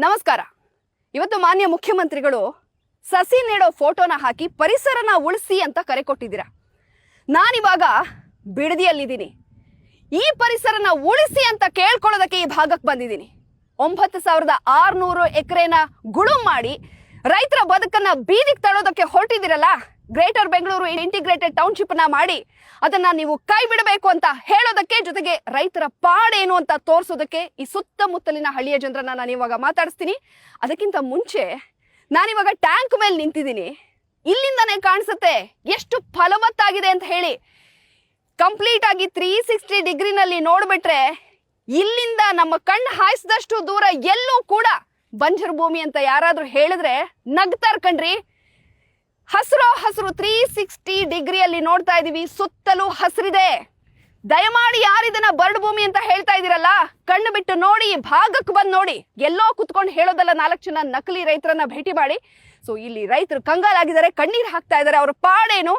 ನಮಸ್ಕಾರ. ಇವತ್ತು ಮಾನ್ಯ ಮುಖ್ಯಮಂತ್ರಿಗಳು ಸಸಿ ನೆಡೋ ಫೋಟೋನ ಹಾಕಿ ಪರಿಸರನ ಉಳಿಸಿ ಅಂತ ಕರೆ ಕೊಟ್ಟಿದ್ದೀರಾ. ನಾನಿವಾಗ ಬಿಡದಿಯಲ್ಲಿದ್ದೀನಿ. ಈ ಪರಿಸರನ ಉಳಿಸಿ ಅಂತ ಕೇಳ್ಕೊಳ್ಳೋದಕ್ಕೆ ಈ ಭಾಗಕ್ಕೆ ಬಂದಿದ್ದೀನಿ. 9600 ಎಕರೆನ ಗುಳುಂ ಮಾಡಿ ರೈತರ ಬದುಕನ್ನ ಬೀದಿಗೆ ತಳ್ಳೋದಕ್ಕೆ ಹೊರಟಿದ್ದೀರಲ್ಲ. ಗ್ರೇಟರ್ ಬೆಂಗಳೂರು ಇಂಟಿಗ್ರೇಟೆಡ್ ಟೌನ್ಶಿಪ್ ನ ಮಾಡಿ ಅದನ್ನ ನೀವು ಕೈ ಬಿಡಬೇಕು ಅಂತ ಹೇಳೋದಕ್ಕೆ, ಜೊತೆಗೆ ರೈತರ ಪಾಡೇನು ಅಂತ ತೋರಿಸೋದಕ್ಕೆ ಈ ಸುತ್ತಮುತ್ತಲಿನ ಹಳ್ಳಿಯ ಜನರನ್ನ ನಾನು ಇವಾಗ ಮಾತಾಡಿಸ್ತೀನಿ. ಅದಕ್ಕಿಂತ ಮುಂಚೆ ನಾನಿವಾಗ ಟ್ಯಾಂಕ್ ಮೇಲೆ ನಿಂತಿದ್ದೀನಿ. ಇಲ್ಲಿಂದಾನೇ ಕಾಣಿಸುತ್ತೆ ಎಷ್ಟು ಫಲವತ್ತಾಗಿದೆ ಅಂತ ಹೇಳಿ. ಕಂಪ್ಲೀಟ್ ಆಗಿ 360 ಡಿಗ್ರಿನಲ್ಲಿ ನೋಡ್ಬಿಟ್ರೆ ಇಲ್ಲಿಂದ ನಮ್ಮ ಕಣ್ಣು ಹಾಯಿಸಿದಷ್ಟು ದೂರ ಎಲ್ಲೂ ಕೂಡ ಬಂಜರು ಭೂಮಿ ಅಂತ ಯಾರಾದ್ರೂ ಹೇಳಿದ್ರೆ ನಗ್ತಾರ್ ಕಣ್ರಿ. ಹಸಿರು 360 ಡಿಗ್ರಿಯಲ್ಲಿ ನೋಡ್ತಾ ಇದೀವಿ. ಸುತ್ತಲೂ ಹಸಿರಿದೆ. ದಯಮಾಡಿ ಯಾರಿದನ್ನ ಬರಡು ಭೂಮಿ ಅಂತ ಹೇಳ್ತಾ ಇದೀರಲ್ಲ, ಕಣ್ಣು ಬಿಟ್ಟು ನೋಡಿ, ಭಾಗಕ್ಕೆ ಬಂದು ನೋಡಿ. ಎಲ್ಲೋ ಕುತ್ಕೊಂಡು ಹೇಳೋದಲ್ಲ, 4 ಜನ ನಕಲಿ ರೈತರನ್ನ ಭೇಟಿ ಮಾಡಿ. ಸೊ ಇಲ್ಲಿ ರೈತರು ಕಂಗಾಲಾಗಿದ್ದಾರೆ, ಕಣ್ಣೀರು ಹಾಕ್ತಾ ಇದ್ದಾರೆ. ಅವ್ರ ಪಾಡೇನು